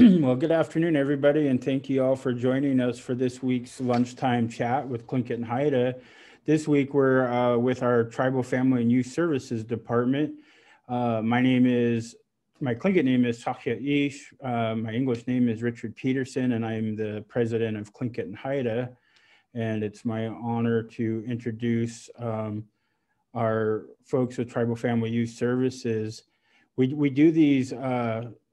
Well, good afternoon, everybody, and thank you all for joining us for this week's lunchtime chat with Tlingit Haida. This week, we're with our Tribal Family and Youth Services Department. My Tlingit name is Sakya Ish. My English name is Richard Peterson, and I'm the president of Tlingit Haida. And it's my honor to introduce our folks with Tribal Family Youth Services. We do these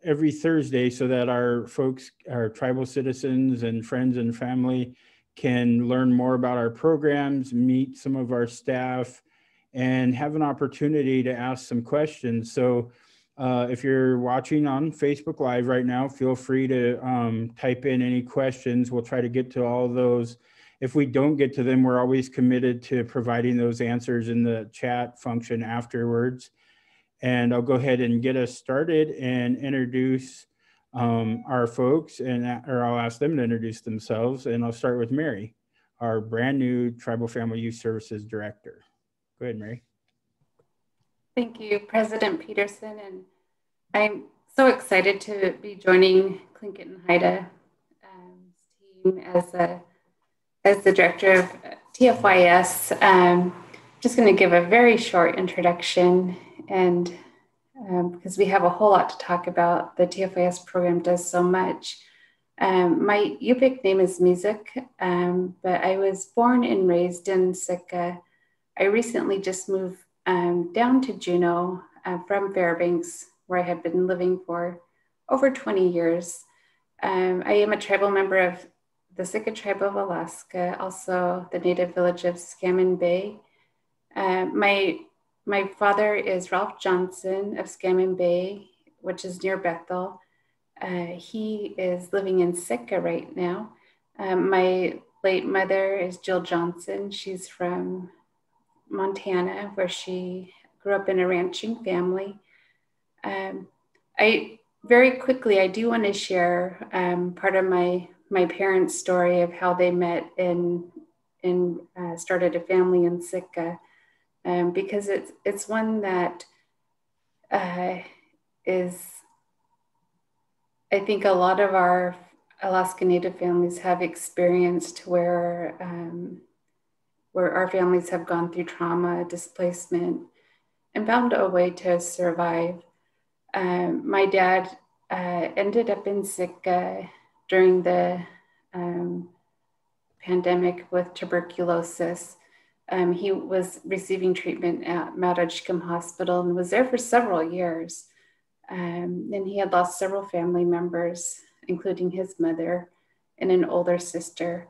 every Thursday so that our folks, our tribal citizens and friends and family can learn more about our programs, meet some of our staff, and have an opportunity to ask some questions. So if you're watching on Facebook Live right now, feel free to type in any questions. We'll try to get to all of those. If we don't get to them, we're always committed to providing those answers in the chat function afterwards. And I'll go ahead and get us started and introduce our folks, or I'll ask them to introduce themselves. And I'll start with Mary, our brand new Tribal Family Youth Services Director. Go ahead, Mary. Thank you, President Peterson. And I'm so excited to be joining Tlingit Haida team as the director of TFYS. Just going to give a very short introduction, and because we have a whole lot to talk about. The TFYS program does so much. My Yupik name is Music, but I was born and raised in Sitka. I recently just moved down to Juneau from Fairbanks, where I had been living for over 20 years. I am a tribal member of the Sitka Tribe of Alaska, also the native village of Scammon Bay. My father is Ralph Johnson of Scammon Bay, which is near Bethel. He is living in Sitka right now. My late mother is Jill Johnson. She's from Montana, where she grew up in a ranching family. I do want to share part of my parents' story of how they met and started a family in Sitka, because it's one that is, I think a lot of our Alaska Native families have experienced, where our families have gone through trauma, displacement, and found a way to survive. My dad ended up in Sitka during the pandemic with tuberculosis. He was receiving treatment at Mount Edgecombe Hospital and was there for several years. And he had lost several family members, including his mother and an older sister.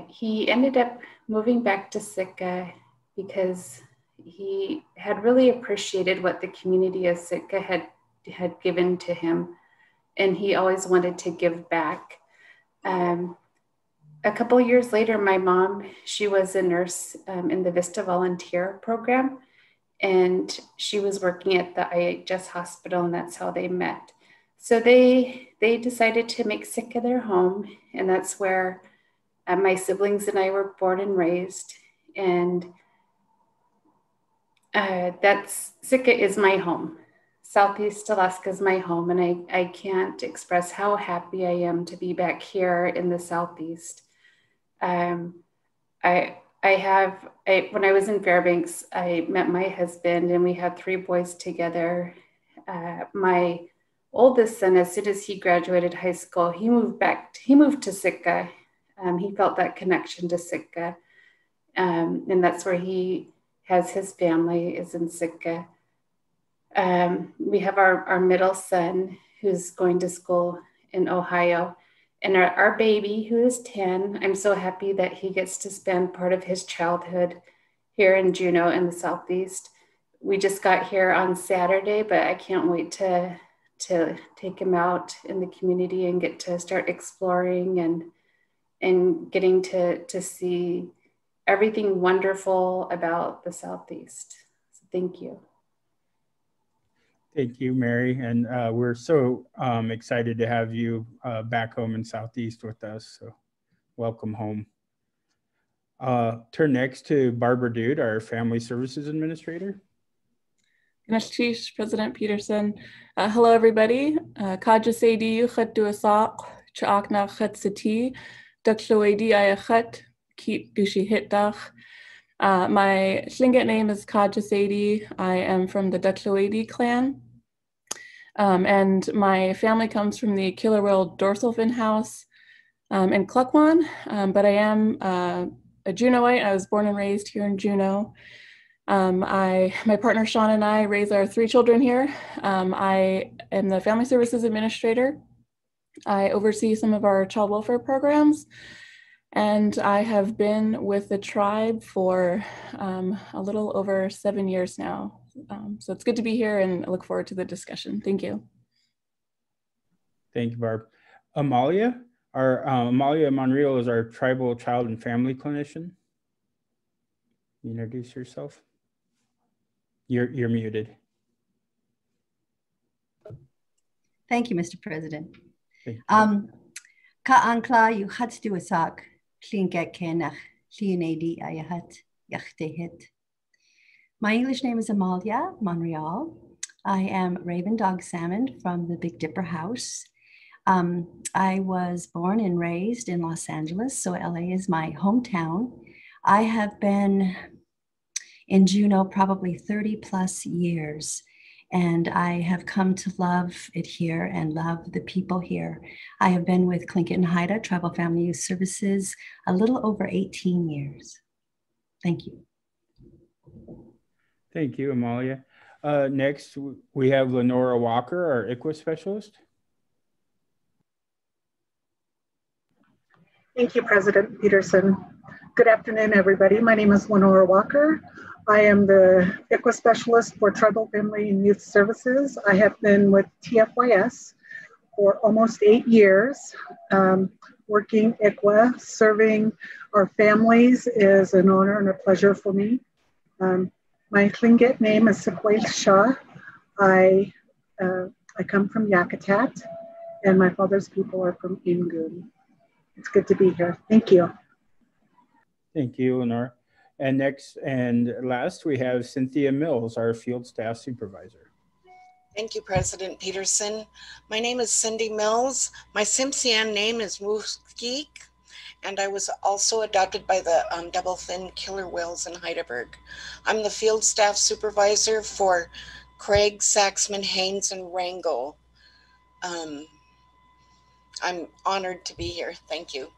He ended up moving back to Sitka because he had really appreciated what the community of Sitka had given to him, and he always wanted to give back. A couple of years later, my mom, she was a nurse in the Vista Volunteer Program, and she was working at the IHS hospital, and that's how they met. So they decided to make Sitka their home, and that's where my siblings and I were born and raised. And Sitka is my home. Southeast Alaska is my home, and I can't express how happy I am to be back here in the Southeast. When I was in Fairbanks, I met my husband, and we had 3 boys together. My oldest son, as soon as he graduated high school, he moved to Sitka. He felt that connection to Sitka, and that's where he has his family, is in Sitka. We have our middle son who's going to school in Ohio, and our baby who is 10. I'm so happy that he gets to spend part of his childhood here in Juneau in the Southeast. We just got here on Saturday, but I can't wait to take him out in the community and get to start exploring and getting to see everything wonderful about the Southeast. So thank you. Thank you, Mary. And we're so excited to have you back home in Southeast with us. So welcome home. Turn next to Barbara Dude, our Family Services Administrator. Ganeshtish, President Peterson. Hello, everybody. Kaja Sadi, Chet Duasak, Chaakna Chet Sati, Dukshlawadi Ayachet, Keep Gushi Hitdach. My Tlingit name is Kaja Sadi. I am from the Dukshlawadi clan. And my family comes from the Killer Whale dorsal fin house in Klukwan, but I am a Juneauite. I was born and raised here in Juneau. My partner Sean and I raise our 3 children here. I am the Family Services Administrator. I oversee some of our child welfare programs, and I have been with the tribe for a little over 7 years now. So it's good to be here, and I look forward to the discussion. Thank you. Thank you, Barb. Amalia Monreal is our tribal child and family clinician. Introduce yourself. You're muted. Thank you, Mr. President. Ka-ankla yuhat duasak, Tlingit kenach, Tlingit ayahat, yachtehit. My English name is Amalia Monreal. I am Raven Dog Salmon from the Big Dipper House. I was born and raised in Los Angeles, so LA is my hometown. I have been in Juneau probably 30 plus years, and I have come to love it here and love the people here. I have been with Tlingit Haida, Tribal Family Youth Services, a little over 18 years. Thank you. Thank you, Amalia. Next, we have Lenora Walker, our ICWA specialist. Thank you, President Peterson. Good afternoon, everybody. My name is Lenora Walker. I am the ICWA specialist for Tribal Family and Youth Services. I have been with TFYS for almost 8 years. Working ICWA, serving our families is an honor and a pleasure for me. My Tlingit name is Sequel Shah. I come from Yakutat, and my father's people are from Ingun. It's good to be here. Thank you. Thank you, Lenore. And next and last, we have Cynthia Mills, our field staff supervisor. Thank you, President Peterson. My name is Cindy Mills. My Tsimshian name is Wuskik, and I was also adopted by the double fin killer whales in Heidelberg. I'm the field staff supervisor for Craig, Saxman, Haynes, and Wrangell. I'm honored to be here. Thank you.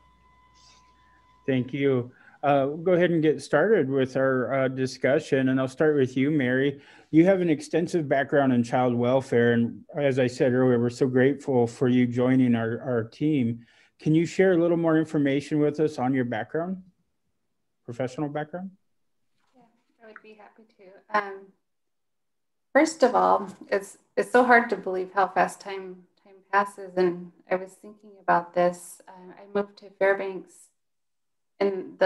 Thank you. We'll go ahead and get started with our discussion, and I'll start with you, Mary. You have an extensive background in child welfare, and as I said earlier, we're so grateful for you joining our team. Can you share a little more information with us on your background, professional background? Yeah, I would be happy to. First of all, it's so hard to believe how fast time passes, and I was thinking about this. I moved to Fairbanks in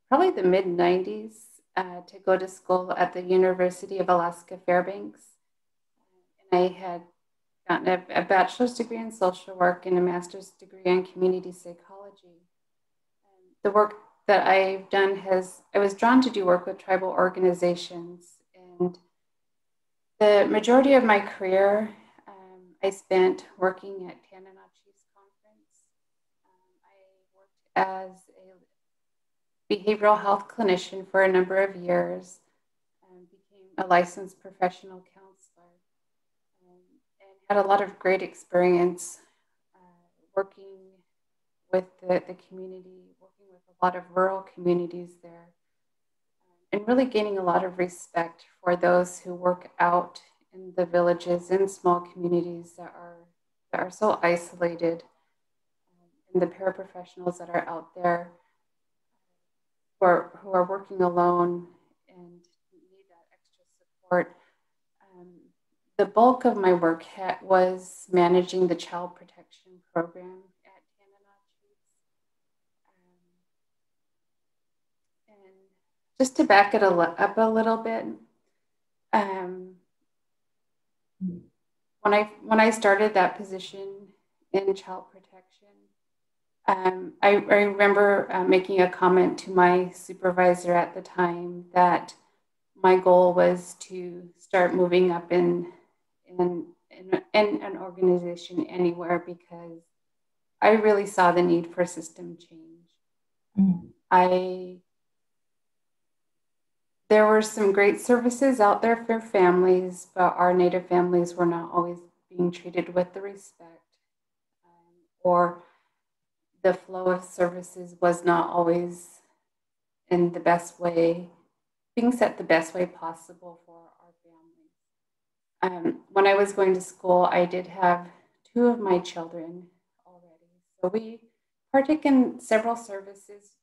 probably the mid-90s to go to school at the University of Alaska Fairbanks. And I had gotten a bachelor's degree in social work and a master's degree in community psychology. And the work that I've done I was drawn to do work with tribal organizations. And the majority of my career I spent working at Tanana Chiefs Conference. I worked as a behavioral health clinician for a number of years, became a licensed professional counselor, and had a lot of great experience working with the community, working with a lot of rural communities there, and really gaining a lot of respect for those who work out in the villages, in small communities that are so isolated, and the paraprofessionals that are out there who are working alone and need that extra support. The bulk of my work was managing the child protection program at Tanana Chiefs. And just to back it up a little bit, when I started that position in child protection, I remember making a comment to my supervisor at the time that my goal was to start moving up in an organization anywhere, because I really saw the need for system change. There were some great services out there for families, but our Native families were not always being treated with the respect, or the flow of services was not always in the best way, being set the best way possible for our families. When I was going to school, I did have 2 of my children already. So we partake in several services,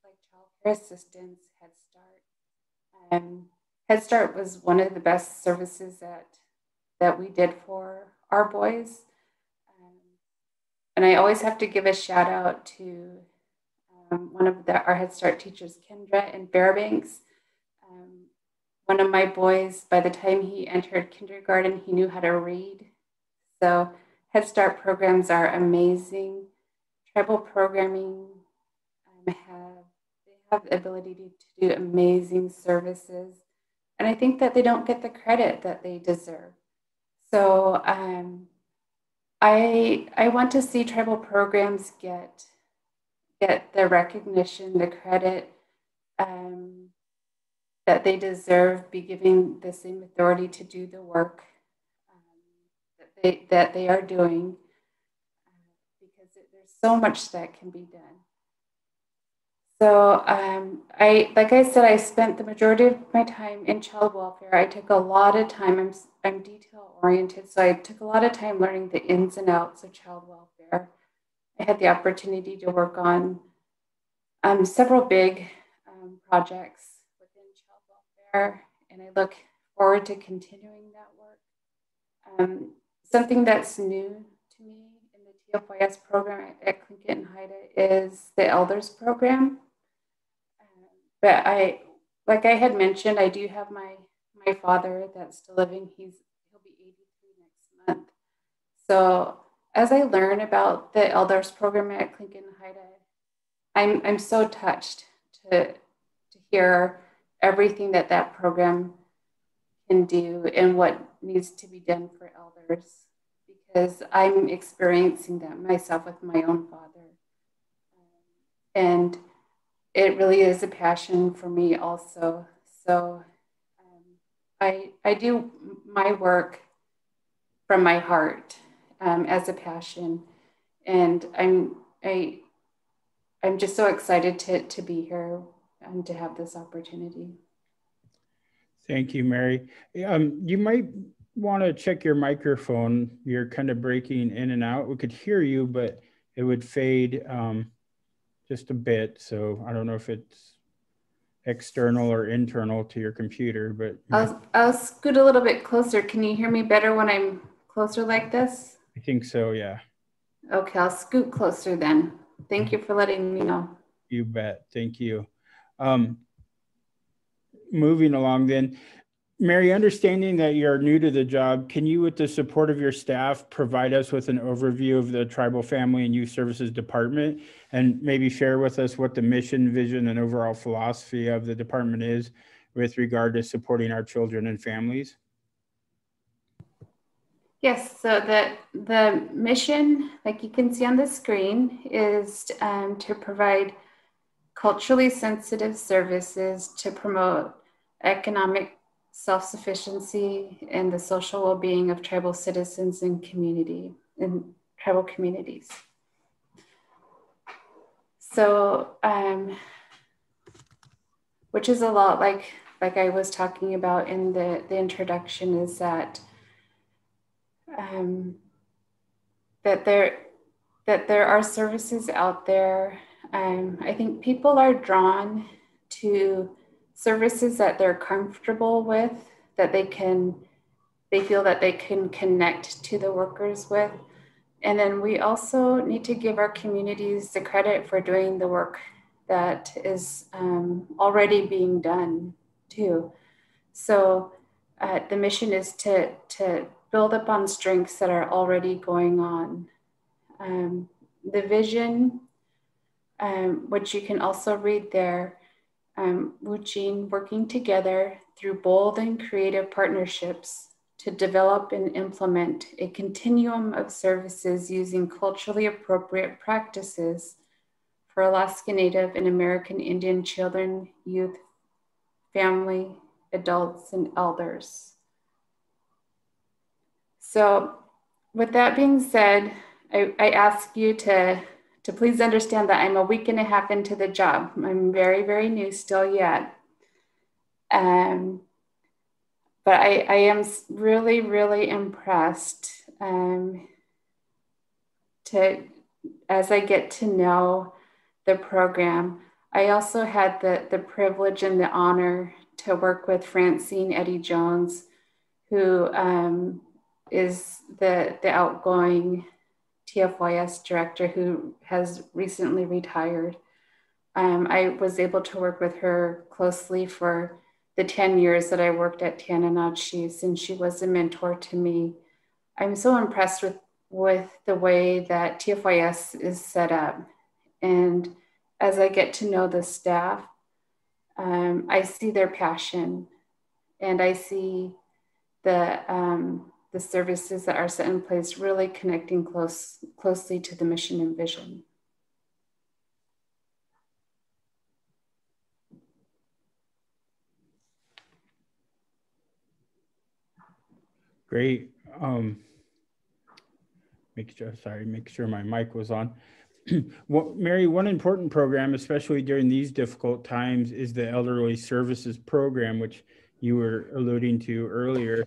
like child care assistance, Head Start. Head Start was one of the best services that we did for our boys. And I always have to give a shout out to one of our Head Start teachers, Kendra in Fairbanks. One of my boys, by the time he entered kindergarten, he knew how to read. So Head Start programs are amazing. Tribal programming they have the ability to do amazing services. And I think that they don't get the credit that they deserve. So I want to see tribal programs get the recognition, the credit that they deserve, be given the same authority to do the work that they are doing, because there's so much that can be done. So like I said, I spent the majority of my time in child welfare. I took a lot of time, I'm detail oriented, so I took a lot of time learning the ins and outs of child welfare. I had the opportunity to work on several big projects within child welfare, and I look forward to continuing that work. Something that's new to me in the TFYS program at Tlingit Haida is the Elders program. But like I had mentioned, I do have my father that's still living. He'll be 83 next month. So as I learn about the Elders program at Tlingit Haida, I'm so touched to hear everything that program can do and what needs to be done for elders, because I'm experiencing that myself with my own father. And it really is a passion for me also. So I do my work from my heart as a passion. And I'm just so excited to be here and to have this opportunity. Thank you, Mary. You might want to check your microphone. You're kind of breaking in and out. We could hear you, but it would fade just a bit. So I don't know if it's external or internal to your computer, but I'll scoot a little bit closer. Can you hear me better when I'm closer like this? I think so, yeah. Okay, I'll scoot closer then. Thank you for letting me know. You bet. Thank you. Moving along then, Mary, understanding that you're new to the job, can you, with the support of your staff, provide us with an overview of the Tribal Family and Youth Services Department, and maybe share with us what the mission, vision, and overall philosophy of the department is with regard to supporting our children and families? Yes, so the mission, like you can see on the screen, is to provide culturally sensitive services to promote economic self-sufficiency and the social well-being of tribal citizens and tribal communities. So, which is a lot like I was talking about in the introduction, is that that there are services out there. I think people are drawn to services that they're comfortable with, that they feel that they can connect to the workers with. And then we also need to give our communities the credit for doing the work that is already being done too. So the mission is to build upon strengths that are already going on. The vision, which you can also read there, Wuching, working together through bold and creative partnerships to develop and implement a continuum of services using culturally appropriate practices for Alaska Native and American Indian children, youth, family, adults, and elders. So with that being said, I ask you to please understand that I'm a week and a half into the job. I'm very, very new still yet. But I am really, really impressed as I get to know the program. I also had the privilege and the honor to work with Francine Eddie Jones, who is the outgoing TFYS director who has recently retired. I was able to work with her closely for the 10 years that I worked at Tanana Chiefs, and she was a mentor to me. I'm so impressed with the way that TFYS is set up. And as I get to know the staff, I see their passion, and I see the services that are set in place really connecting closely to the mission and vision. Great. Make sure my mic was on. Well, Mary, one important program, especially during these difficult times, is the Elderly Services Program, which you were alluding to earlier.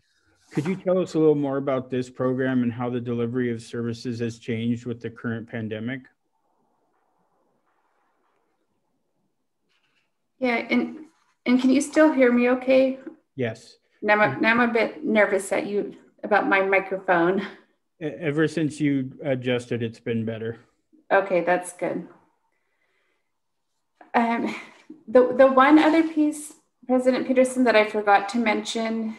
Could you tell us a little more about this program and how the delivery of services has changed with the current pandemic? Yeah, and can you still hear me okay? Yes. Now I'm a bit nervous about my microphone. Ever since you adjusted, it's been better. Okay, that's good. The one other piece, President Peterson, that I forgot to mention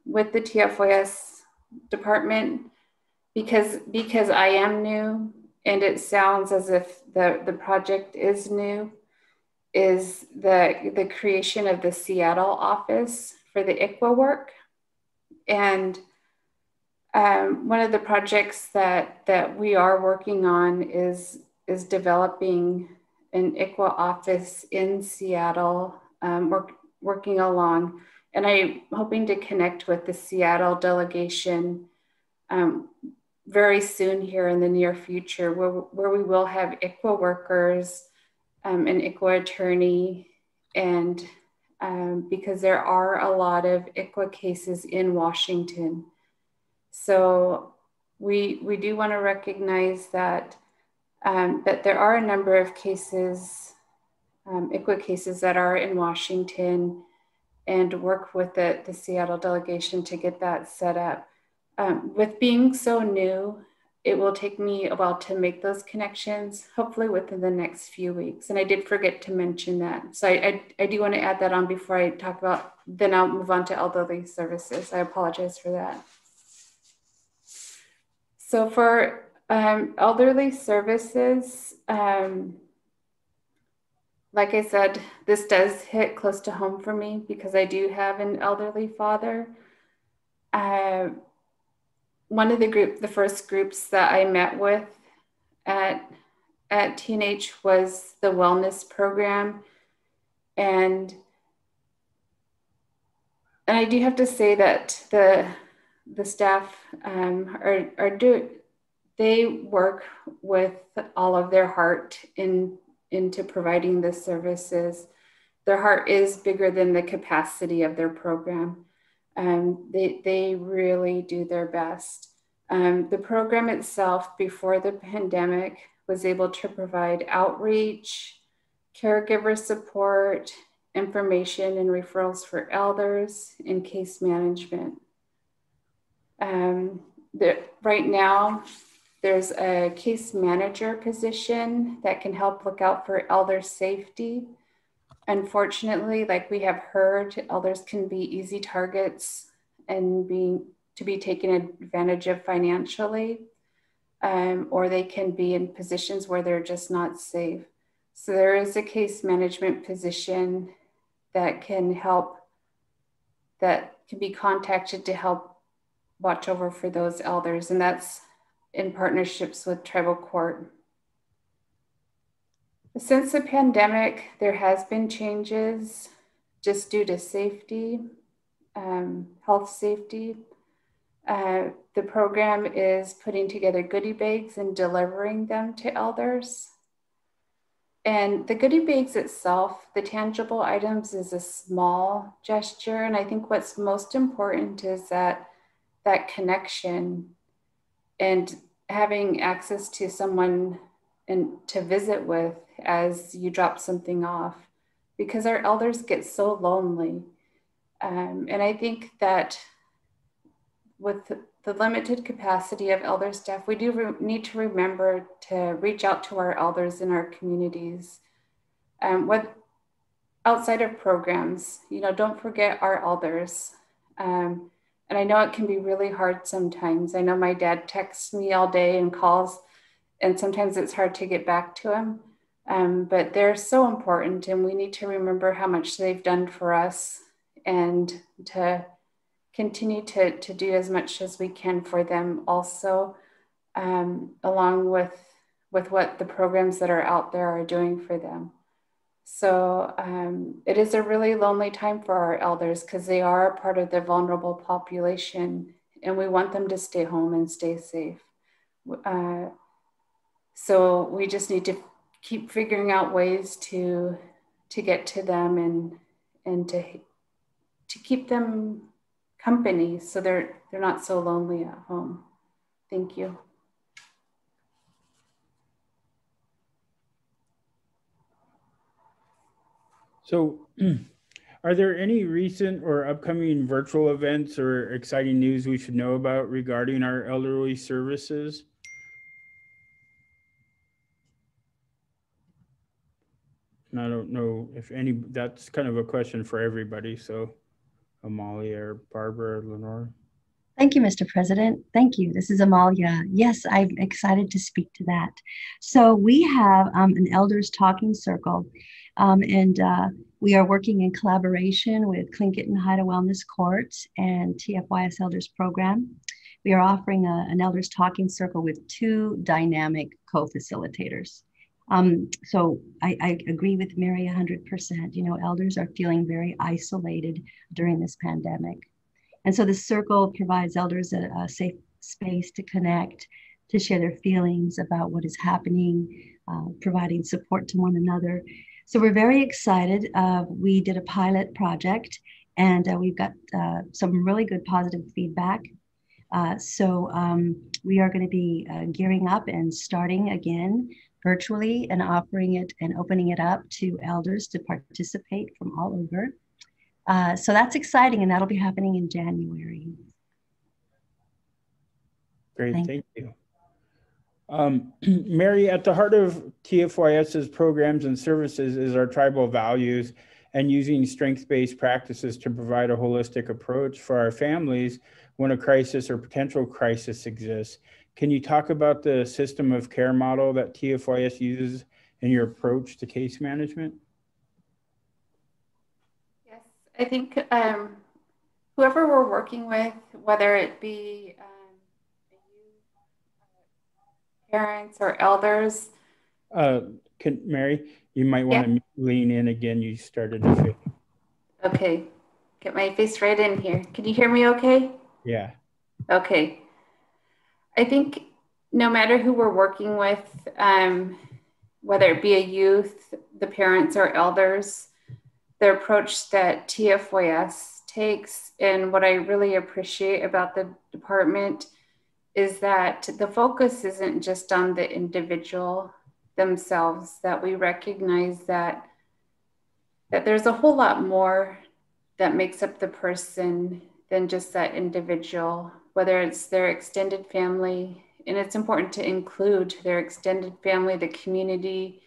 with the TFYS department, because I am new and it sounds as if the project is new, is the creation of the Seattle office for the ICWA work. And one of the projects that we are working on is developing an ICWA office in Seattle, working along. And I'm hoping to connect with the Seattle delegation very soon here in the near future, where we will have ICWA workers, an ICWA attorney, and because there are a lot of ICWA cases in Washington. So we do want to recognize that there are a number of cases, ICWA cases that are in Washington, and work with the Seattle delegation to get that set up. With being so new, it will take me a while to make those connections, hopefully within the next few weeks. And I did forget to mention that. So I do want to add that on before I talk about, then I'll move on to elderly services. I apologize for that. So for elderly services, like I said, this does hit close to home for me because I do have an elderly father. One of the first groups that I met with at TNH was the wellness program. And I do have to say that the staff they work with all of their heart into providing the services. Their heart is bigger than the capacity of their program. They really do their best. The program itself before the pandemic was able to provide outreach, caregiver support, information and referrals for elders, and case management. Right now, there's a case manager position that can help look out for elder safety. Unfortunately, like we have heard, elders can be easy targets and to be taken advantage of financially, or they can be in positions where they're just not safe. So there is a case management position that can help that can be contacted to help watch over for those elders, and that's in partnerships with tribal court. Since the pandemic, there has been changes just due to safety, health safety. The program is putting together goodie bags and delivering them to elders. And the goodie bags itself, the tangible items, is a small gesture. And I think what's most important is that connection and having access to someone and to visit with as you drop something off, because our elders get so lonely. And I think that with the limited capacity of elder staff, we do need to remember to reach out to our elders in our communities. Outside of programs, don't forget our elders. And I know it can be really hard sometimes. I know my dad texts me all day and calls, and sometimes it's hard to get back to him. But they're so important, and we need to remember how much they've done for us and to continue to do as much as we can for them also, along with what the programs that are out there are doing for them. So it is a really lonely time for our elders because they are part of the vulnerable population, and we want them to stay home and stay safe. So we just need to keep figuring out ways to get to them and to keep them company so they're not so lonely at home. Thank you. So are there any recent or upcoming virtual events or exciting news we should know about regarding our elderly services? And I don't know if that's kind of a question for everybody. So Amalia or Barbara or Lenore. Thank you, Mr. President. Thank you. This is Amalia. Yes, I'm excited to speak to that. So we have an elders talking circle, and we are working in collaboration with Tlingit Haida Wellness Court and TFYS Elders Program. We are offering an elders talking circle with 2 dynamic co-facilitators. So I agree with Mary 100%. Elders are feeling very isolated during this pandemic. And so the circle provides elders a safe space to connect, to share their feelings about what is happening, providing support to one another. So we're very excited. We did a pilot project, and we've got some really good positive feedback. So we are going to be gearing up and starting again virtually and offering it and opening it up to elders to participate from all over. So that's exciting, and that'll be happening in January. Great, thank you. Mary, at the heart of TFYS's programs and services is our tribal values and using strength-based practices to provide a holistic approach for our families when a crisis or potential crisis exists. Can you talk about the system of care model that TFYS uses in your approach to case management? I think whoever we're working with, whether it be parents or elders. Mary, you might want to lean in again. You started to feel. Okay, get my face right in here. Can you hear me okay? Yeah. Okay. I think no matter who we're working with, whether it be a youth, the parents or elders, the approach that TFYS takes, and what I really appreciate about the department is that the focus isn't just on the individual themselves, that we recognize that there's a whole lot more that makes up the person than just that individual, whether it's their extended family, and it's important to include their extended family, the community,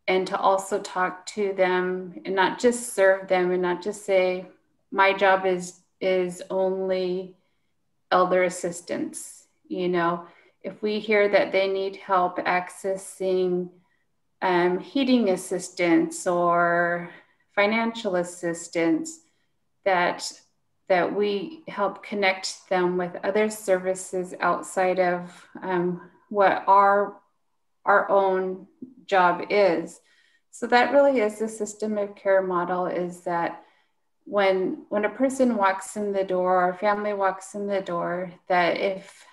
and to also talk to them and not just serve them and not just say, my job is only elder assistance. If we hear that they need help accessing heating assistance or financial assistance, that we help connect them with other services outside of what our own job is. So that really is the system of care model, is that when a person walks in the door, or family walks in the door, that if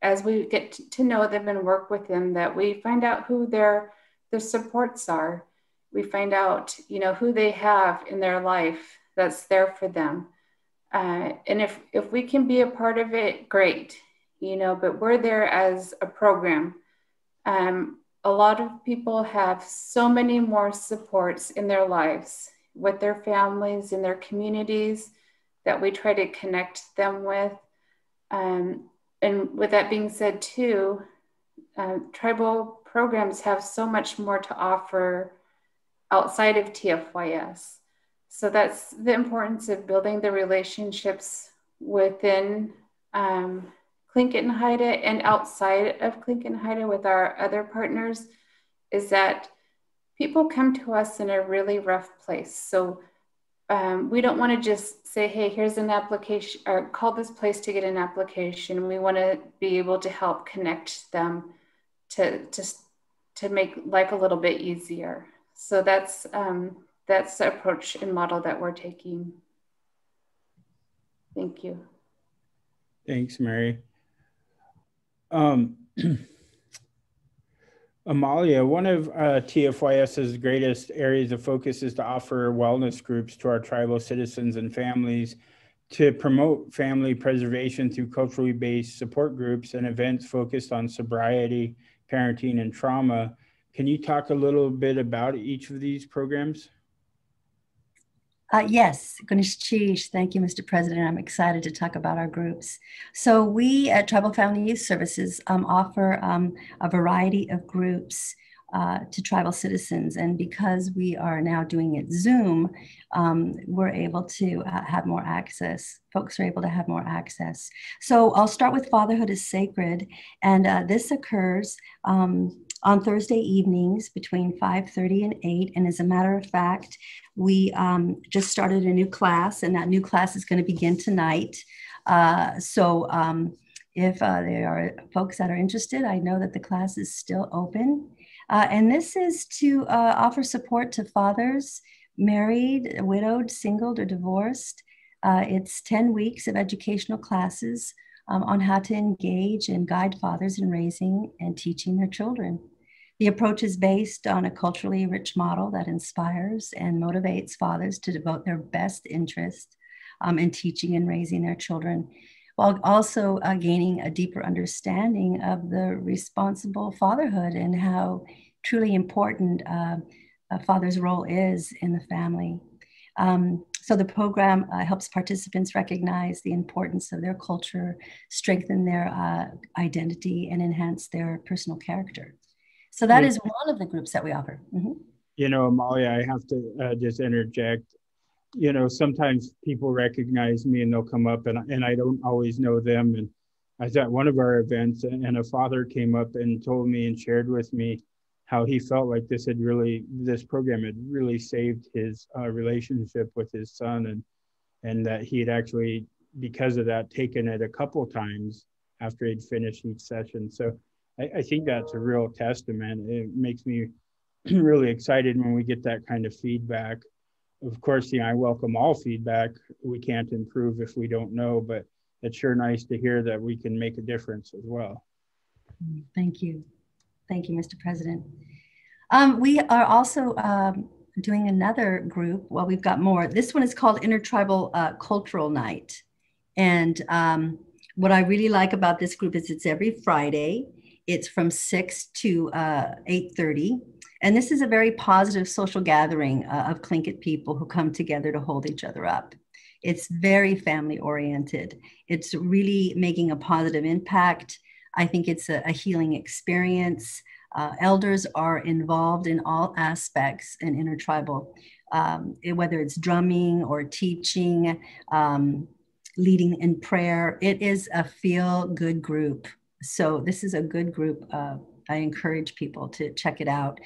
as we get to know them and work with them, that we find out who their supports are. We find out, who they have in their life that's there for them. And if we can be a part of it, great, but we're there as a program. A lot of people have so many more supports in their lives with their families and their communities that we try to connect them with. And with that being said too, tribal programs have so much more to offer outside of TFYS. So that's the importance of building the relationships within Tlingit Haida and outside of Tlingit Haida with our other partners, is that people come to us in a really rough place. So we don't want to just say, hey, here's an application, or call this place to get an application. We want to be able to help connect them to make life a little bit easier. So that's the approach and model that we're taking. Thank you. Thanks, Mary. Amalia, one of TFYS's greatest areas of focus is to offer wellness groups to our tribal citizens and families to promote family preservation through culturally based support groups and events focused on sobriety, parenting, and trauma. Can you talk a little bit about each of these programs? Yes, Ganesh, thank you, Mr. President. I'm excited to talk about our groups. So we at Tribal Family Youth Services offer a variety of groups to tribal citizens. And because we are now doing it Zoom, we're able to have more access. Folks are able to have more access. So I'll start with Fatherhood Is Sacred. And this occurs on Thursday evenings between 5:30 and 8. And as a matter of fact, we just started a new class, and that new class is going to begin tonight. So if there are folks that are interested, I know that the class is still open. And this is to offer support to fathers, married, widowed, single, or divorced. It's 10 weeks of educational classes on how to engage and guide fathers in raising and teaching their children. The approach is based on a culturally rich model that inspires and motivates fathers to devote their best interest in teaching and raising their children, while also gaining a deeper understanding of the responsible fatherhood and how truly important a father's role is in the family. So the program helps participants recognize the importance of their culture, strengthen their identity, and enhance their personal character. So that is one of the groups that we offer. Mm-hmm. Amalia, I have to just interject. Sometimes people recognize me and they'll come up and I don't always know them. And I was at one of our events and a father came up and told me and shared with me how he felt like this program had really saved his relationship with his son, and that he had actually, because of that, taken it a couple times after he'd finished each session. So I think that's a real testament. It makes me really excited when we get that kind of feedback. Of course, I welcome all feedback. We can't improve if we don't know, but it's sure nice to hear that we can make a difference as well. Thank you. Thank you, Mr. President. We are also doing another group. Well, we've got more. This one is called Intertribal Cultural Night. And what I really like about this group is it's every Friday. It's from 6 to 8:30. And this is a very positive social gathering of Tlingit people who come together to hold each other up. It's very family oriented. It's really making a positive impact. I think it's a healing experience. Elders are involved in all aspects in intertribal, whether it's drumming or teaching, leading in prayer. It is a feel-good group. So this is a good group. I encourage people to check it out.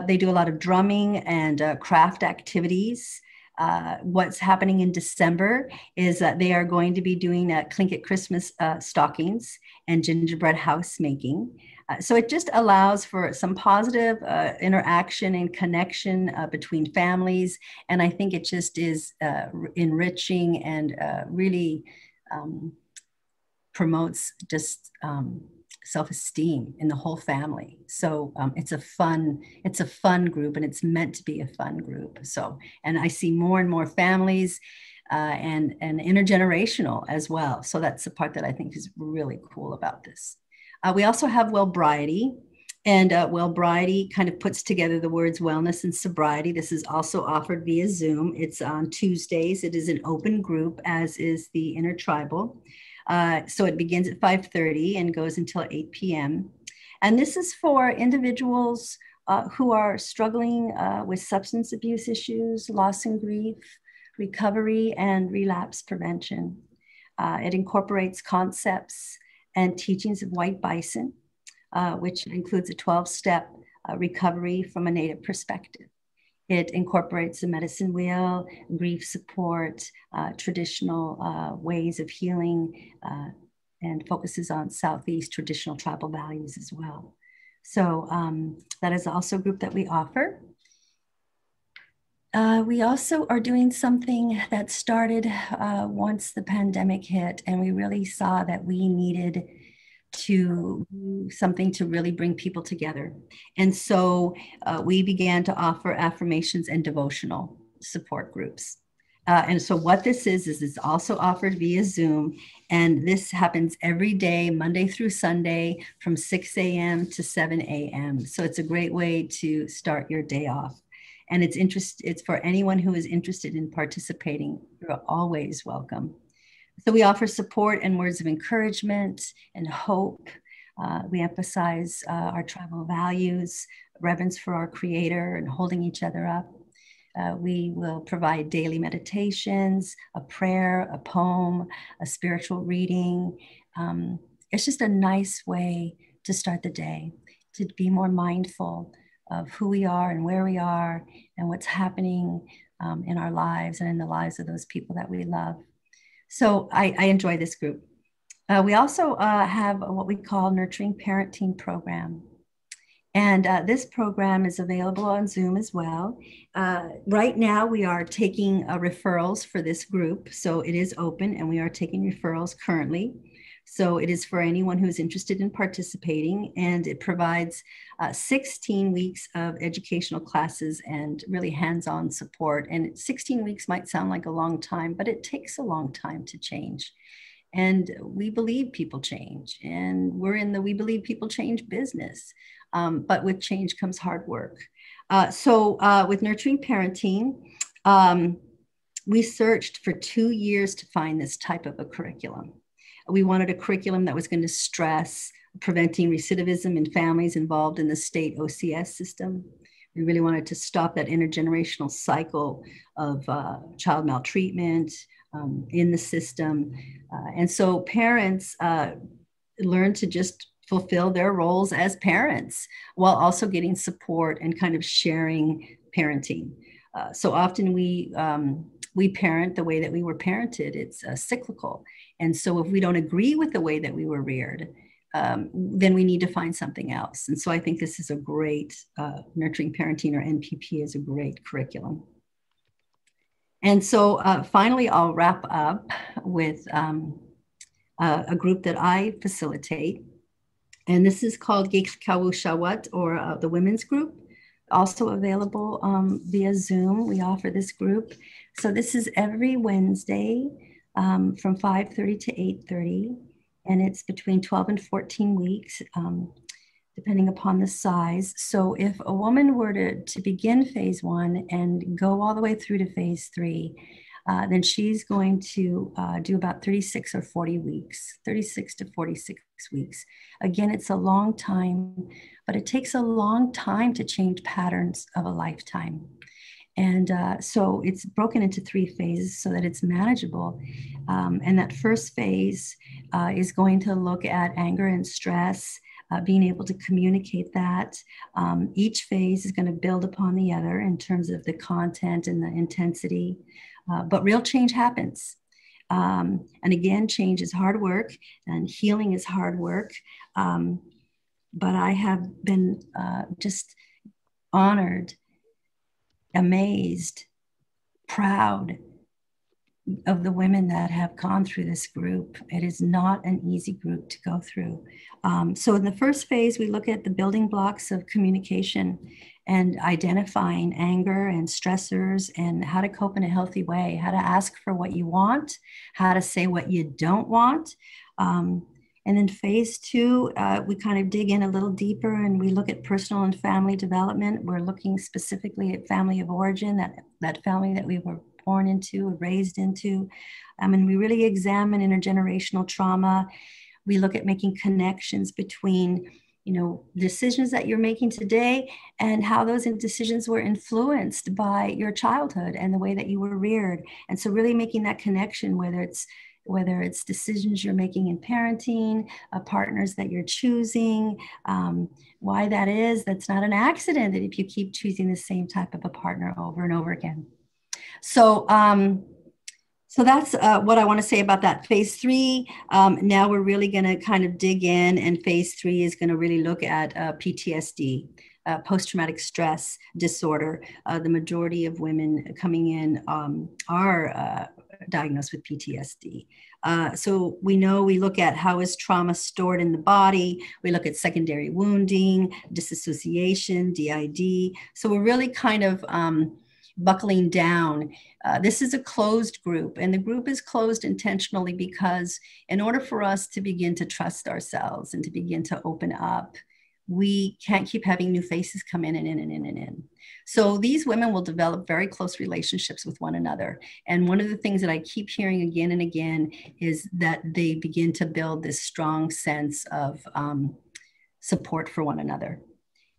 They do a lot of drumming and craft activities. What's happening in December is that they are going to be doing Tlingit Christmas stockings and gingerbread house making. So it just allows for some positive interaction and connection between families. And I think it just is enriching and really promotes just self-esteem in the whole family. So it's a fun group, and it's meant to be a fun group. So, and I see more and more families and intergenerational as well. So that's the part that I think is really cool about this. We also have Wellbriety, and Wellbriety kind of puts together the words wellness and sobriety. This is also offered via Zoom. It's on Tuesdays. It is an open group, as is the Intertribal. So it begins at 5:30 and goes until 8 p.m. And this is for individuals who are struggling with substance abuse issues, loss and grief, recovery, and relapse prevention. It incorporates concepts and teachings of white bison, which includes a 12-step recovery from a Native perspective. It incorporates the medicine wheel, grief support, traditional ways of healing, and focuses on Southeast traditional tribal values as well. So that is also a group that we offer. We also are doing something that started once the pandemic hit, and we really saw that we needed to do something to really bring people together. And so we began to offer affirmations and devotional support groups. And so what this is it's also offered via Zoom. And this happens every day, Monday through Sunday, from 6 a.m. to 7 a.m. So it's a great way to start your day off. And it's for anyone who is interested in participating. You're always welcome. So we offer support and words of encouragement and hope. We emphasize our tribal values, reverence for our Creator, and holding each other up. We will provide daily meditations, a prayer, a poem, a spiritual reading. It's just a nice way to start the day, to be more mindful of who we are and where we are and what's happening in our lives and in the lives of those people that we love. So I enjoy this group. We also have what we call Nurturing Parenting Program. And this program is available on Zoom as well. Right now, we are taking referrals for this group. So it is open, and we are taking referrals currently. So it is for anyone who is interested in participating, and it provides 16 weeks of educational classes and really hands-on support. And 16 weeks might sound like a long time, but it takes a long time to change. And we believe people change, and we're in the we believe people change business. But with change comes hard work. So with Nurturing Parenting, we searched for 2 years to find this type of a curriculum. We wanted a curriculum that was going to stress preventing recidivism in families involved in the state OCS system. We really wanted to stop that intergenerational cycle of child maltreatment in the system. And so parents learn to just fulfill their roles as parents while also getting support and kind of sharing parenting. So often we parent the way that we were parented. It's cyclical. And so if we don't agree with the way that we were reared, then we need to find something else. And so I think this is a great, Nurturing Parenting, or NPP, is a great curriculum. And so finally, I'll wrap up with a group that I facilitate. And this is called Gikawu Shawat, or the women's group, also available via Zoom. We offer this group. So this is every Wednesday from 5:30 to 8:30, and it's between 12 and 14 weeks, depending upon the size. So if a woman were to begin phase 1 and go all the way through to phase 3, then she's going to do about 36 or 40 weeks, 36 to 46 weeks. Again, it's a long time, but it takes a long time to change patterns of a lifetime. And so it's broken into 3 phases so that it's manageable. And that first phase is going to look at anger and stress, being able to communicate that. Each phase is going to build upon the other in terms of the content and the intensity, but real change happens. And again, change is hard work and healing is hard work. But I have been just honored, amazed, proud of the women that have gone through this group. It is not an easy group to go through. So in the first phase, we look at the building blocks of communication and identifying anger and stressors and how to cope in a healthy way, how to ask for what you want, how to say what you don't want. And then phase two, we kind of dig in a little deeper and we look at personal and family development. We're looking specifically at family of origin, that family that we were born into, raised into. And we really examine intergenerational trauma. We look at making connections between, decisions that you're making today and how those decisions were influenced by your childhood and the way that you were reared. And so really making that connection, whether it's decisions you're making in parenting, partners that you're choosing, why that is, that's not an accident that if you keep choosing the same type of a partner over and over again. So that's what I want to say about that. Phase three, now we're really going to kind of dig in, and phase three is going to really look at PTSD, post-traumatic stress disorder. The majority of women coming in are diagnosed with PTSD. So we look at how is trauma stored in the body. We look at secondary wounding, disassociation, DID. So we're really kind of buckling down. This is a closed group, and the group is closed intentionally because in order for us to begin to trust ourselves and to begin to open up, we can't keep having new faces come in and in and in and in. So these women will develop very close relationships with one another. And one of the things that I keep hearing again and again is that they begin to build this strong sense of support for one another.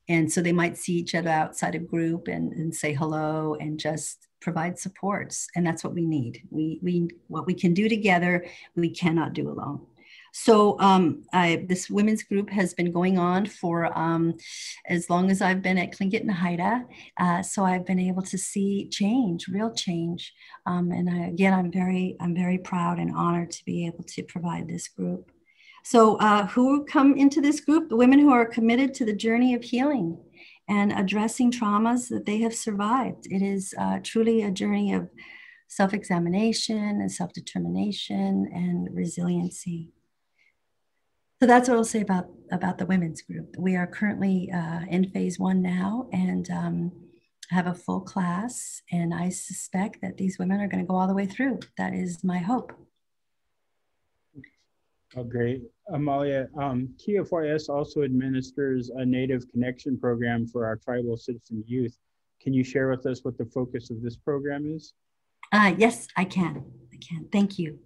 And so they might see each other outside a group and say hello and just provide supports. And that's what we need. What we can do together, we cannot do alone. So this women's group has been going on for as long as I've been at Tlingit Haida. So I've been able to see change, real change. And I'm very proud and honored to be able to provide this group. So who come into this group? The women who are committed to the journey of healing and addressing traumas that they have survived. It is truly a journey of self-examination and self-determination and resiliency. So that's what I'll say about the women's group. We are currently in phase one now and have a full class. And I suspect that these women are going to go all the way through. That is my hope. Oh, great. Amalia, TFYS also administers a Native Connection program for our tribal citizen youth. Can you share with us what the focus of this program is? Yes, I can. Thank you.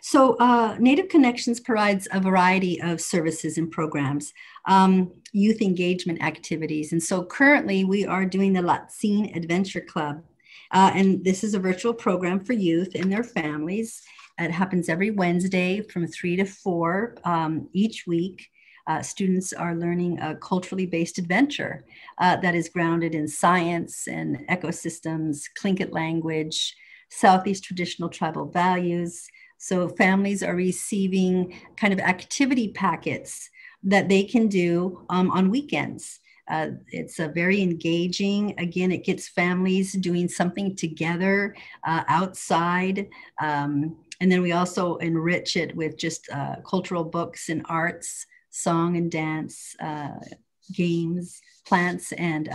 So Native Connections provides a variety of services and programs, youth engagement activities. And so currently we are doing the Latsin Adventure Club. And this is a virtual program for youth and their families. It happens every Wednesday from 3 to 4 each week. Students are learning a culturally based adventure that is grounded in science and ecosystems, Tlingit language, Southeast traditional tribal values. So families are receiving kind of activity packets that they can do on weekends. It's a very engaging. Again, it gets families doing something together outside. And then we also enrich it with just cultural books and arts, song and dance, games, plants, and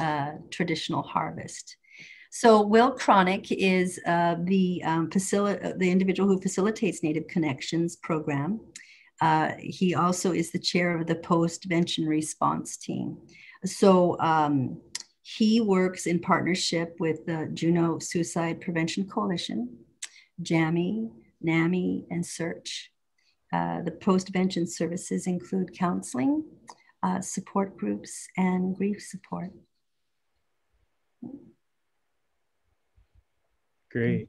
traditional harvest. So Will Cronick is the individual who facilitates Native Connections program. He also is the chair of the post-vention response team. So he works in partnership with the Juneau Suicide Prevention Coalition, JAMI, NAMI, and SEARCH. The post-vention services include counseling, support groups, and grief support. Great.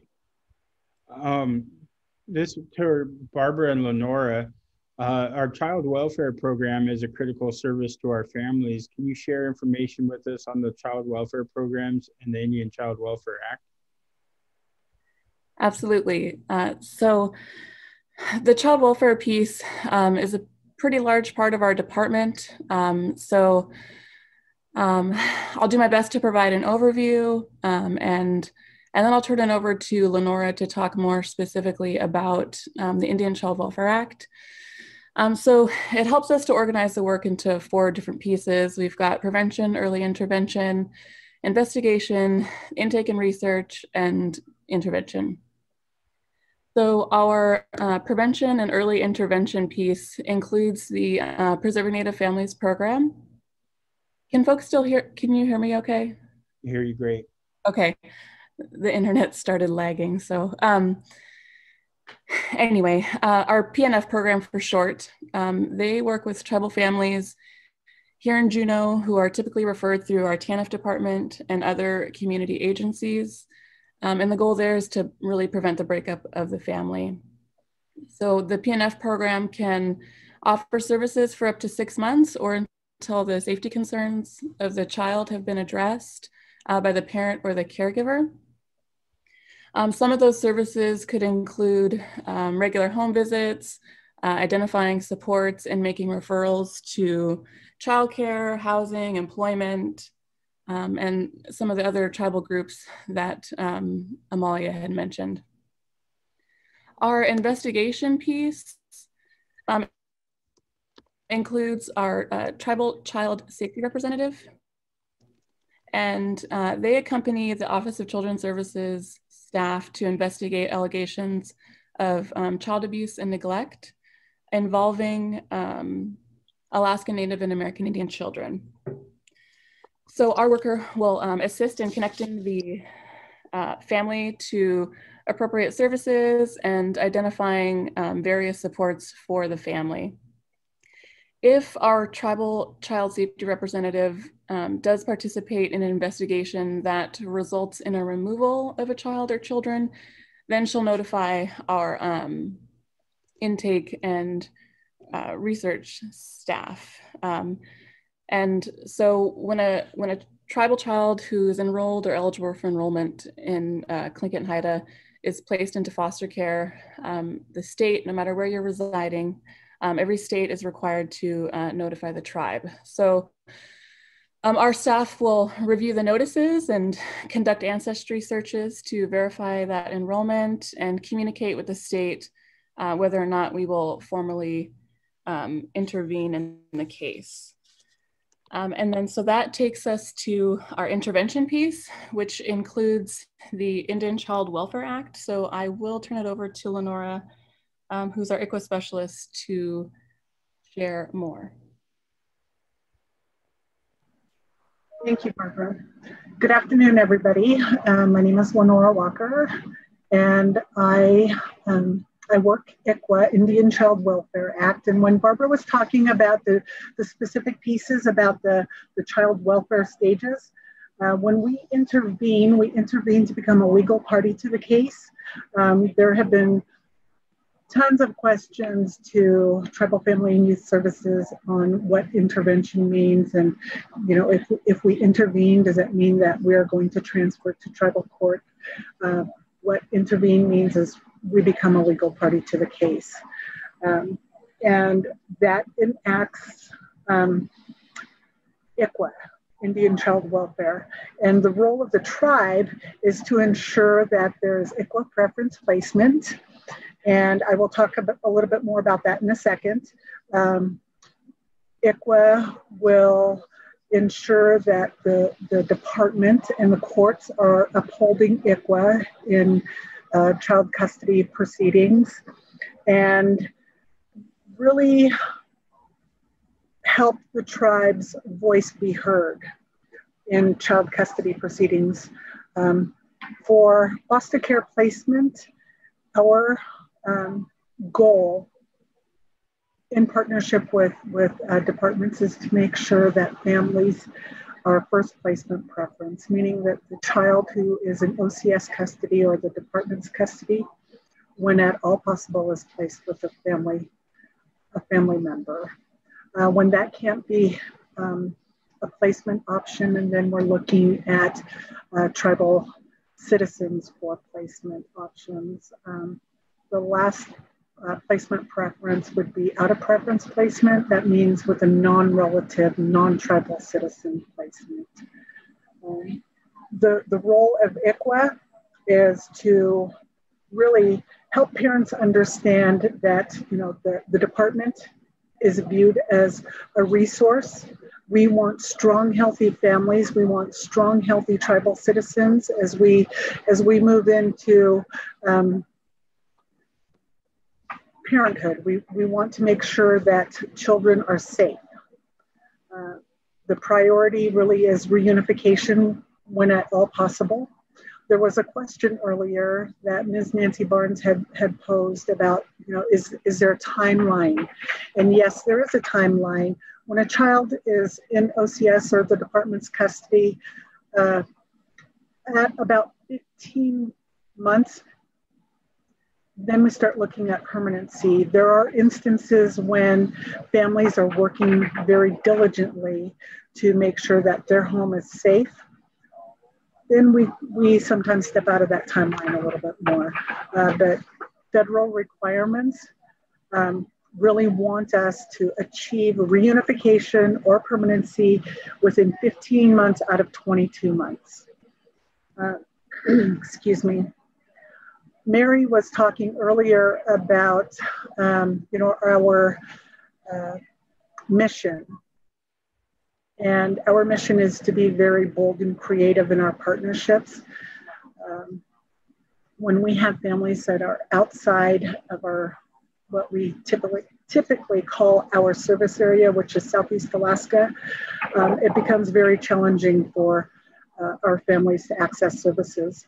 This to Barbara and Lenora. Our child welfare program is a critical service to our families. Can you share information with us on the child welfare programs and the Indian Child Welfare Act? Absolutely. So the child welfare piece is a pretty large part of our department. I'll do my best to provide an overview, and then I'll turn it over to Lenora to talk more specifically about the Indian Child Welfare Act. So it helps us to organize the work into 4 different pieces. We've got prevention, early intervention, investigation, intake and research, and intervention. So our prevention and early intervention piece includes the Preserving Native Families program. Can folks still hear, can you hear me okay? I hear you great. Okay, the internet started lagging. So anyway, our PNF program for short, they work with tribal families here in Juneau who are typically referred through our TANF department and other community agencies. And the goal there is to really prevent the breakup of the family. So the PNF program can offer services for up to 6 months or until the safety concerns of the child have been addressed by the parent or the caregiver. Some of those services could include regular home visits, identifying supports and making referrals to childcare, housing, employment, and some of the other tribal groups that Amalia had mentioned. Our investigation piece includes our tribal child safety representative, and they accompany the Office of Children's Services staff to investigate allegations of child abuse and neglect involving Alaska Native and American Indian children. So our worker will assist in connecting the family to appropriate services and identifying various supports for the family. If our tribal child safety representative does participate in an investigation that results in a removal of a child or children, then she'll notify our intake and research staff. And so when a tribal child who is enrolled or eligible for enrollment in Tlingit Haida is placed into foster care, the state, no matter where you're residing, every state is required to notify the tribe. So our staff will review the notices and conduct ancestry searches to verify that enrollment and communicate with the state whether or not we will formally intervene in the case. And then so that takes us to our intervention piece, which includes the Indian Child Welfare Act. So I will turn it over to Lenora, who's our ICWA specialist, to share more. Thank you, Barbara. Good afternoon, everybody. My name is Lenora Walker, and I work ICWA, Indian Child Welfare Act. And when Barbara was talking about the specific pieces about the child welfare stages, when we intervene to become a legal party to the case. There have been tons of questions to Tribal Family and Youth Services on what intervention means. And, you know, if we intervene, does that mean that we are going to transfer to tribal court? What intervene means is we become a legal party to the case. And that enacts ICWA, Indian Child Welfare. And the role of the tribe is to ensure that there's ICWA preference placement. And I will talk a little bit more about that in a second. ICWA will ensure that the department and the courts are upholding ICWA in child custody proceedings and really help the tribe's voice be heard in child custody proceedings. For foster care placement, our goal in partnership with departments is to make sure that families are first placement preference, meaning that the child who is in OCS custody or the department's custody, when at all possible, is placed with the family. a family member. When that can't be a placement option, and then we're looking at tribal citizens for placement options. The last placement preference would be out of preference placement. That means with a non-relative, non-tribal citizen placement. The role of ICWA is to really help parents understand that, you know, the department is viewed as a resource. We want strong, healthy families. We want strong, healthy tribal citizens as we move into parenthood. We want to make sure that children are safe. The priority really is reunification when at all possible. There was a question earlier that Ms. Nancy Barnes had posed about, you know, is there a timeline? And yes, there is a timeline. When a child is in OCS or the department's custody, at about 15 months, then we start looking at permanency. There are instances when families are working very diligently to make sure that their home is safe. Then we sometimes step out of that timeline a little bit more. But federal requirements really want us to achieve reunification or permanency within 15 months out of 22 months. Excuse me. Mary was talking earlier about, you know, our mission. And our mission is to be very bold and creative in our partnerships. When we have families that are outside of our, what we typically call our service area, which is Southeast Alaska, it becomes very challenging for our families to access services.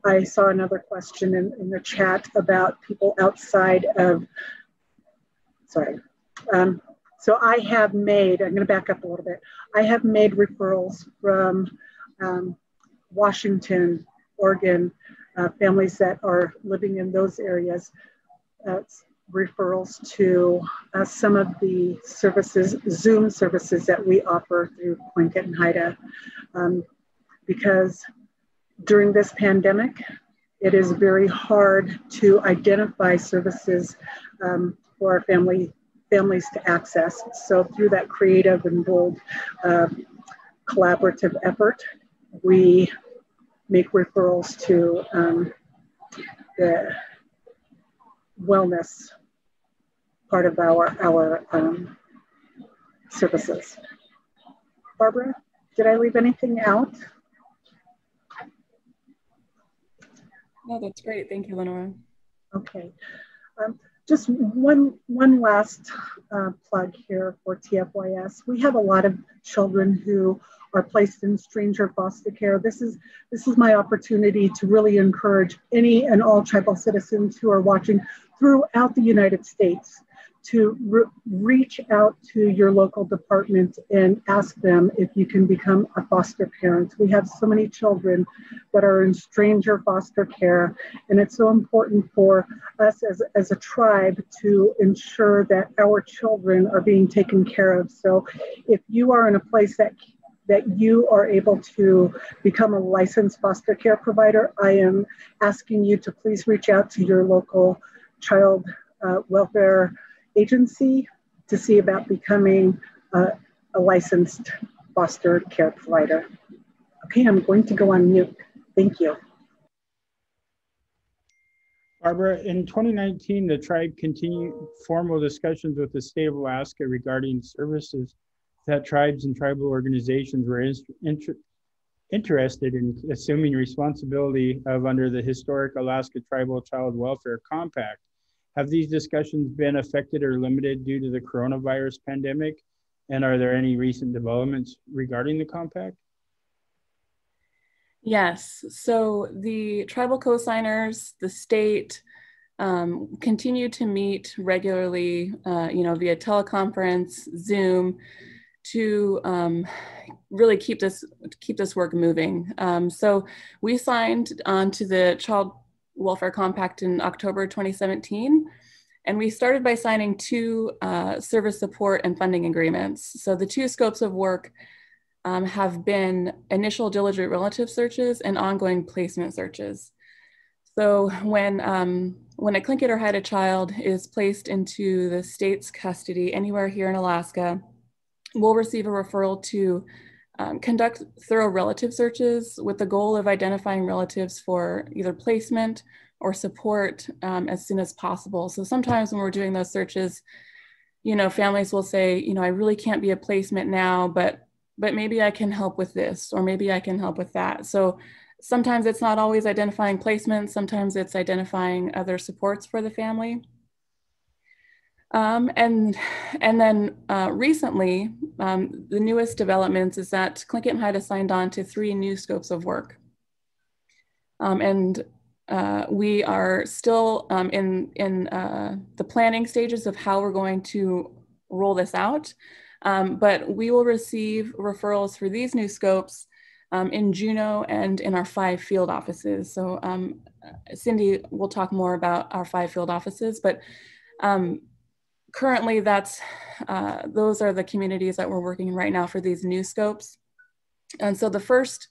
I saw another question in the chat about people outside of, sorry. So I have made, I'm going to back up a little bit. I have made referrals from Washington, Oregon, families that are living in those areas, referrals to some of the services, Zoom services that we offer through Tlingit Haida, because during this pandemic, it is very hard to identify services for our families to access. So through that creative and bold collaborative effort, we make referrals to the wellness part of our services. Barbara, did I leave anything out? No, that's great. Thank you, Lenora. Okay. Just one last plug here for TFYS. We have a lot of children who are placed in stranger foster care. This is my opportunity to really encourage any and all tribal citizens who are watching throughout the United States to reach out to your local department and ask them if you can become a foster parent. We have so many children that are in stranger foster care, and it's so important for us as a tribe to ensure that our children are being taken care of. So if you are in a place that you are able to become a licensed foster care provider, I am asking you to please reach out to your local child welfare agency to see about becoming a licensed foster care provider. Okay, I'm going to go on mute. Thank you. Barbara, in 2019, the tribe continued formal discussions with the state of Alaska regarding services that tribes and tribal organizations were interested in assuming responsibility of under the historic Alaska Tribal Child Welfare Compact. Have these discussions been affected or limited due to the coronavirus pandemic? And are there any recent developments regarding the compact? Yes, so the tribal co-signers, the state, continue to meet regularly, via teleconference, Zoom, to really keep this work moving. So we signed onto the Child Welfare Compact in October 2017, And we started by signing 2 service support and funding agreements. So the 2 scopes of work have been initial diligent relative searches and ongoing placement searches. So when a Tlingit or Haida child is placed into the state's custody anywhere here in Alaska, we'll receive a referral to conduct thorough relative searches with the goal of identifying relatives for either placement or support as soon as possible. So sometimes when we're doing those searches, you know, families will say, you know, I really can't be a placement now, but maybe I can help with this, or maybe I can help with that. So sometimes it's not always identifying placement, sometimes it's identifying other supports for the family. And then recently, the newest developments is that Tlingit Haida signed on to 3 new scopes of work. We are still in the planning stages of how we're going to roll this out, but we will receive referrals for these new scopes in Juneau and in our 5 field offices. So Cindy will talk more about our 5 field offices, but currently those are the communities that we're working in right now for these new scopes. And so the first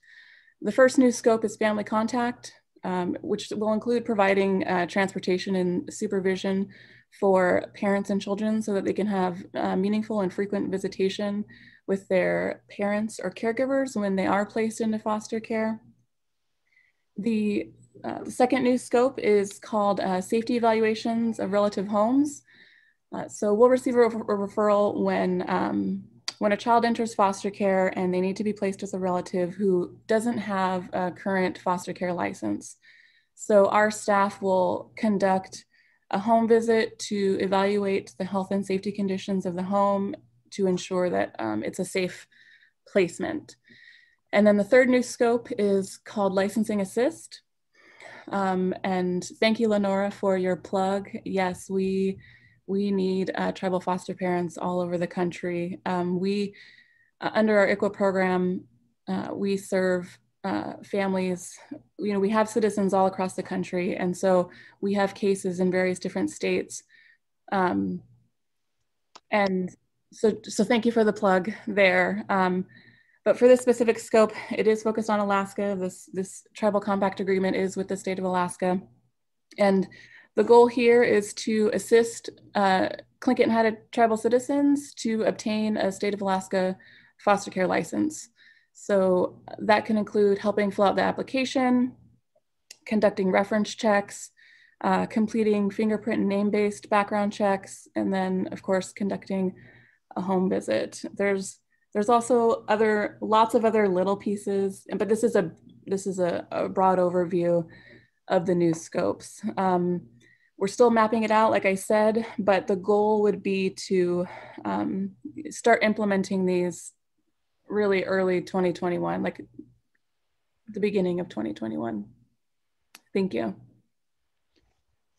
new scope is family contact, which will include providing transportation and supervision for parents and children so that they can have meaningful and frequent visitation with their parents or caregivers when they are placed into foster care. The second new scope is called safety evaluations of relative homes. So we'll receive a referral when a child enters foster care and they need to be placed with a relative who doesn't have a current foster care license. So our staff will conduct a home visit to evaluate the health and safety conditions of the home to ensure that it's a safe placement. And then the third new scope is called licensing assist. And thank you, Lenora, for your plug. Yes, we need tribal foster parents all over the country. Under our ICWA program, we serve families, you know, we have citizens all across the country. And so we have cases in various different states. And so thank you for the plug there. But for this specific scope, it is focused on Alaska. This tribal compact agreement is with the state of Alaska. And the goal here is to assist Tlingit and Haida tribal citizens to obtain a state of Alaska foster care license. So that can include helping fill out the application, conducting reference checks, completing fingerprint and name-based background checks, and then of course conducting a home visit. There's also lots of other little pieces, but this is a broad overview of the new scopes. We're still mapping it out, like I said, but the goal would be to start implementing these really early 2021, like the beginning of 2021. Thank you.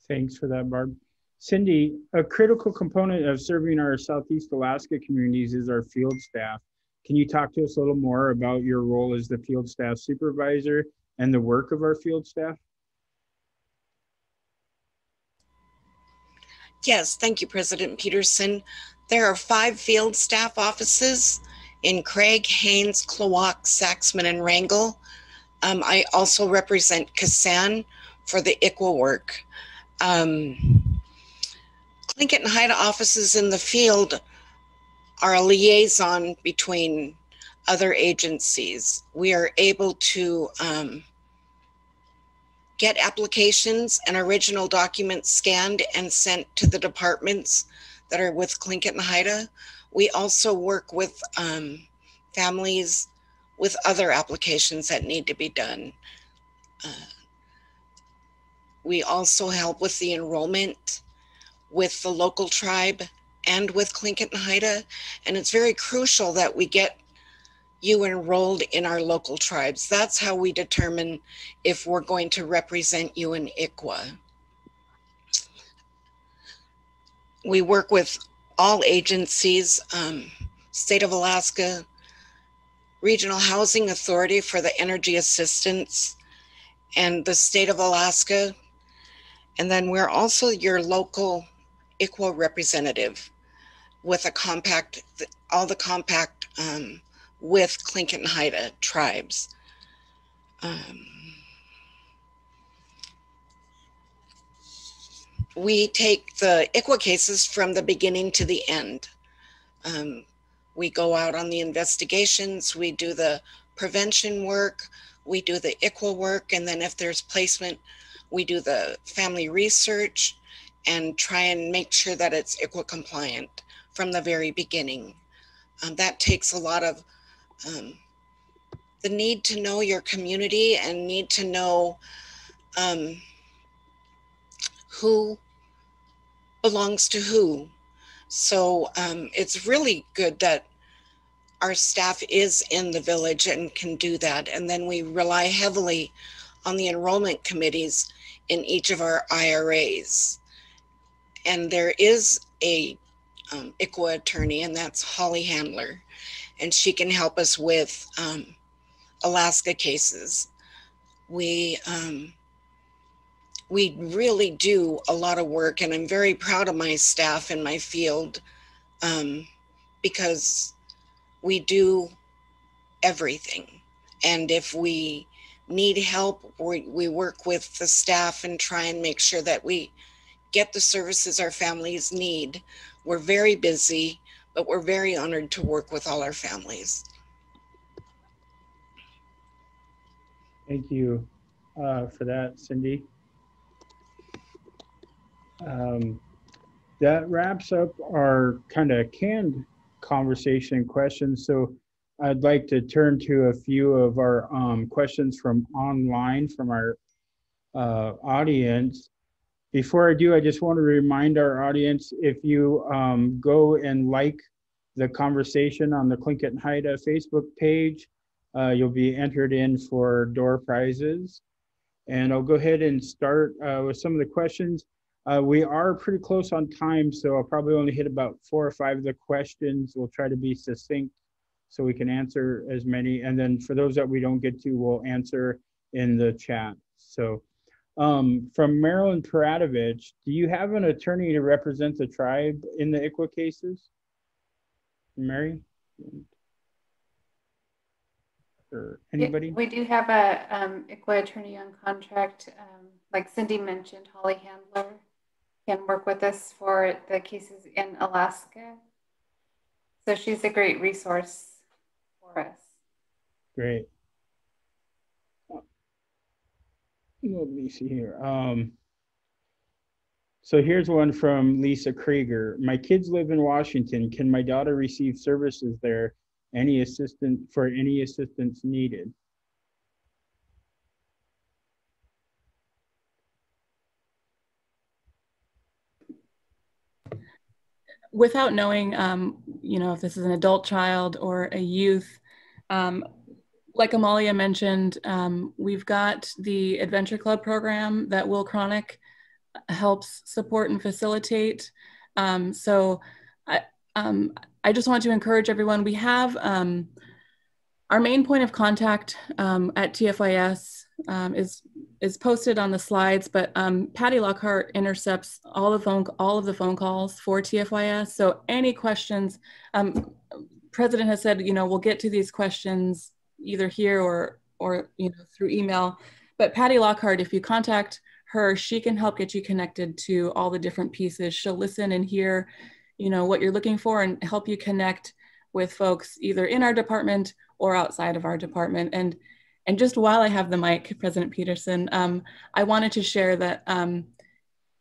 Thanks for that, Barb. Cindy, a critical component of serving our Southeast Alaska communities is our field staff. Can you talk to us a little more about your role as the field staff supervisor and the work of our field staff? Yes, thank you, President Peterson. There are 5 field staff offices in Craig, Haines, Klawock, Saxman, and Wrangell. I also represent Kasan for the ICWA work. Tlingit and Haida offices in the field are a liaison between other agencies. We are able to get applications and original documents scanned and sent to the departments that are with Tlingit and Haida. We also work with families with other applications that need to be done. We also help with the enrollment with the local tribe and with Tlingit and Haida. And it's very crucial that we get you enrolled in our local tribes. That's how we determine if we're going to represent you in ICWA. We work with all agencies, State of Alaska, Regional Housing Authority for the energy assistance, and the State of Alaska. And then we're also your local ICWA representative with a compact, all the compact with Tlingit Haida tribes. We take the ICWA cases from the beginning to the end. We go out on the investigations, we do the prevention work, we do the ICWA work, and then if there's placement, we do the family research and try and make sure that it's ICWA compliant from the very beginning. That takes a lot of the need to know your community and need to know who belongs to who. So it's really good that our staff is in the village and can do that. And then we rely heavily on the enrollment committees in each of our IRAs. And there is a ICWA attorney, and that's Holly Handler. And she can help us with Alaska cases. We really do a lot of work, and I'm very proud of my staff in my field because we do everything. And if we need help, we work with the staff and try and make sure that we get the services our families need. We're very busy, but we're very honored to work with all our families. Thank you for that, Cindy. That wraps up our kind of canned conversation questions. So I'd like to turn to a few of our questions from online from our audience. Before I do, I just want to remind our audience, if you go and like the conversation on the Tlingit Haida Facebook page, you'll be entered in for door prizes. And I'll go ahead and start with some of the questions. We are pretty close on time, so I'll probably only hit about 4 or 5 of the questions. We'll try to be succinct so we can answer as many. And then for those that we don't get to, we'll answer in the chat. So from Marilyn Paratovich, do you have an attorney to represent the tribe in the ICWA cases? Mary? Or anybody? We do have a ICWA attorney on contract. Like Cindy mentioned, Holly Handler can work with us for the cases in Alaska. So she's a great resource for us. Great. Let me see here. So here's one from Lisa Krieger. My kids live in Washington. Can my daughter receive services there? Any assistance needed? Without knowing, you know, if this is an adult child or a youth, like Amalia mentioned, we've got the Adventure Club program that Will Chronic helps support and facilitate. So I just want to encourage everyone. We have our main point of contact at TFYS is posted on the slides, but Patty Lockhart intercepts all of the phone calls for TFYS. So any questions, President has said, you know, we'll get to these questions either here or you know, through email. But Patty Lockhart, if you contact her, she can help get you connected to all the different pieces. She'll listen and hear, you know, what you're looking for and help you connect with folks either in our department or outside of our department. And just while I have the mic, President Peterson, I wanted to share that,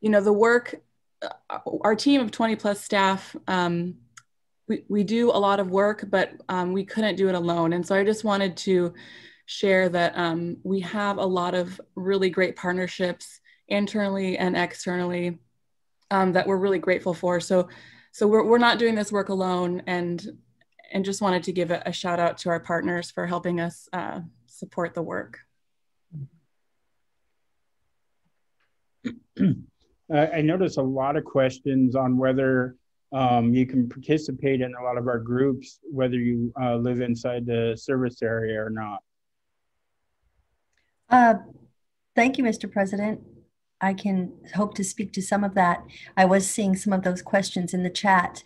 you know, the work, our team of 20 plus staff, we do a lot of work, but we couldn't do it alone. And so I just wanted to share that we have a lot of really great partnerships internally and externally that we're really grateful for. So we're not doing this work alone, and just wanted to give a shout out to our partners for helping us support the work. I noticed a lot of questions on whether you can participate in a lot of our groups, whether you live inside the service area or not. Thank you, Mr. President. I can hope to speak to some of that. I was seeing some of those questions in the chat.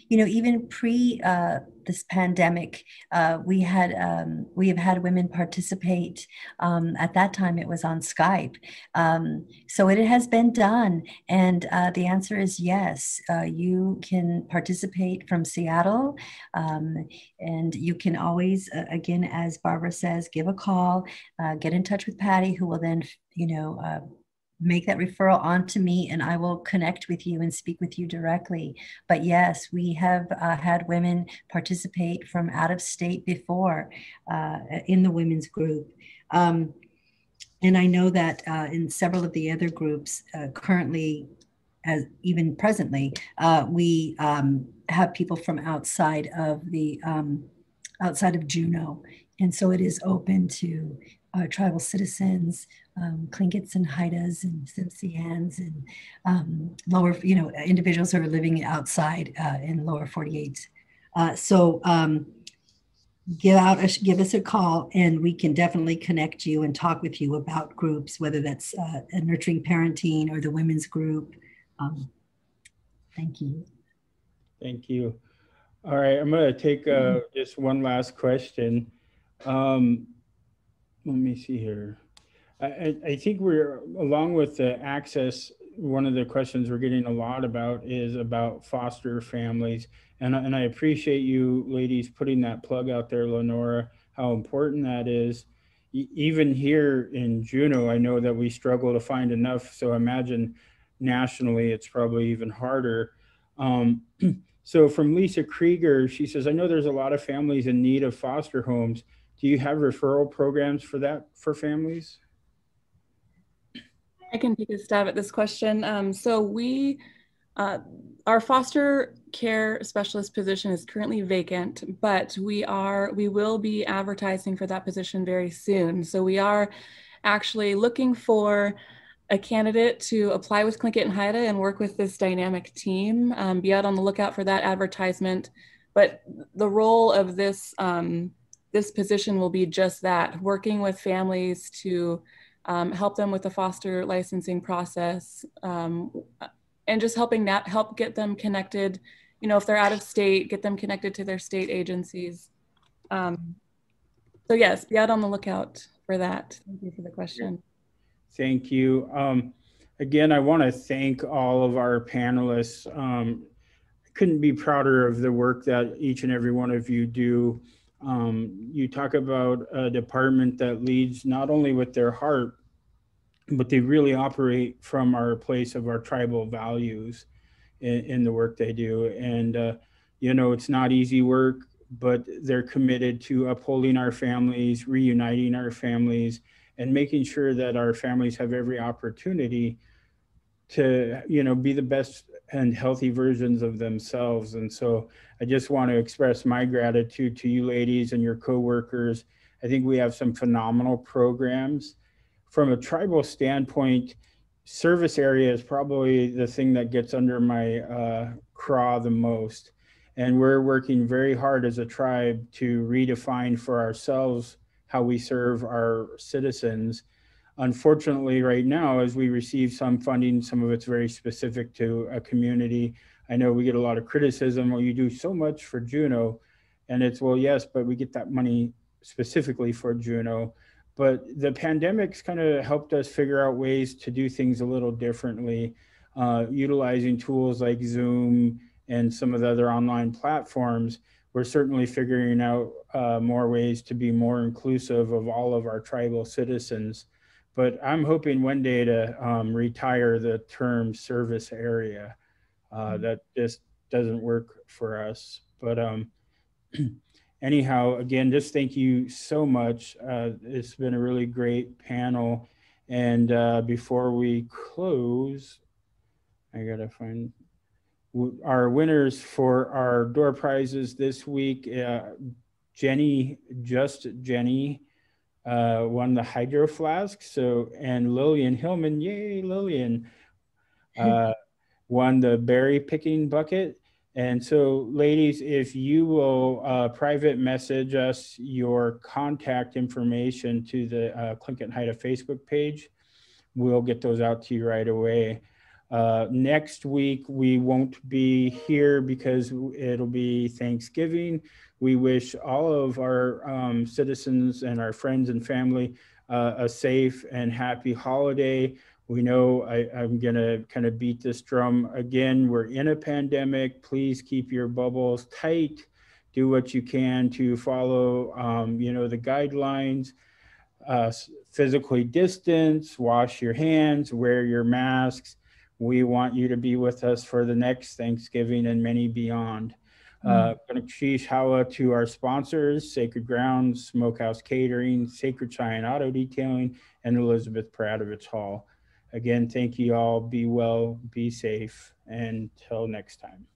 Even pre this pandemic, we have had women participate. At that time, it was on Skype. So it has been done. And the answer is yes. You can participate from Seattle. And you can always, again, as Barbara says, give a call, get in touch with Patty, who will then, make that referral on to me, and I will connect with you and speak with you directly. But yes, we have had women participate from out of state before in the women's group. And I know that in several of the other groups currently, as even presently, we have people from outside of Juneau. And so it is open to tribal citizens, Tlingits and Haidas and Tsimshians and lower, individuals who are living outside in lower 48. Give us a call, and we can definitely connect you and talk with you about groups, whether that's a nurturing parenting or the women's group. Thank you. Thank you. All right, I'm going to take just one last question. Let me see here. I think we're, along with the access, one of the questions we're getting a lot about is about foster families. And I appreciate you ladies putting that plug out there, Lenora, how important that is. Even here in Juneau, I know that we struggle to find enough. So imagine nationally, it's probably even harder. So from Lisa Krieger, she says, I know there's a lot of families in need of foster homes. Do you have referral programs for that, for families? I can take a stab at this question. So our foster care specialist position is currently vacant, but we will be advertising for that position very soon. So we are actually looking for a candidate to apply with Tlingit Haida and work with this dynamic team. Be out on the lookout for that advertisement. But the role of this this position will be just that, working with families to help them with the foster licensing process, and just help get them connected. If they're out of state, get them connected to their state agencies. So yes, be out on the lookout for that. Thank you for the question. Thank you. Again, I want to thank all of our panelists. Couldn't be prouder of the work that each and every one of you do. You talk about a department that leads not only with their heart, but they really operate from our place of our tribal values in the work they do. And, it's not easy work, but they're committed to upholding our families, reuniting our families, and making sure that our families have every opportunity to, be the best and healthy versions of themselves. And so I just want to express my gratitude to you ladies and your coworkers. I think we have some phenomenal programs. From a tribal standpoint, service area is probably the thing that gets under my craw the most. And we're working very hard as a tribe to redefine for ourselves how we serve our citizens. Unfortunately, right now, as we receive some funding, some of it's very specific to a community. I know we get a lot of criticism, well, you do so much for Juneau. And it's, well, yes, but we get that money specifically for Juneau. But the pandemic's kind of helped us figure out ways to do things a little differently, utilizing tools like Zoom and some of the other online platforms. We're certainly figuring out more ways to be more inclusive of all of our tribal citizens. But I'm hoping one day to retire the term service area. That just doesn't work for us. But anyhow, again, just thank you so much. It's been a really great panel. And before we close, I gotta find our winners for our door prizes this week. Jenny won the hydro flask. And Lillian Hillman, yay, Lillian, won the berry picking bucket. And so, ladies, if you will private message us your contact information to the Tlingit Haida Facebook page, we'll get those out to you right away. Next week, we won't be here because it'll be Thanksgiving. We wish all of our citizens and our friends and family a safe and happy holiday. We know I'm going to kind of beat this drum again. We're in a pandemic. Please keep your bubbles tight. Do what you can to follow, the guidelines. Physically distance, wash your hands, wear your masks. We want you to be with us for the next Thanksgiving and many beyond. Ganeshish Hawa to our sponsors, Sacred Grounds, Smokehouse Catering, Sacred Cheyenne Auto Detailing, and Elizabeth Pradovich Hall. Again, thank you all. Be well, be safe, and until next time.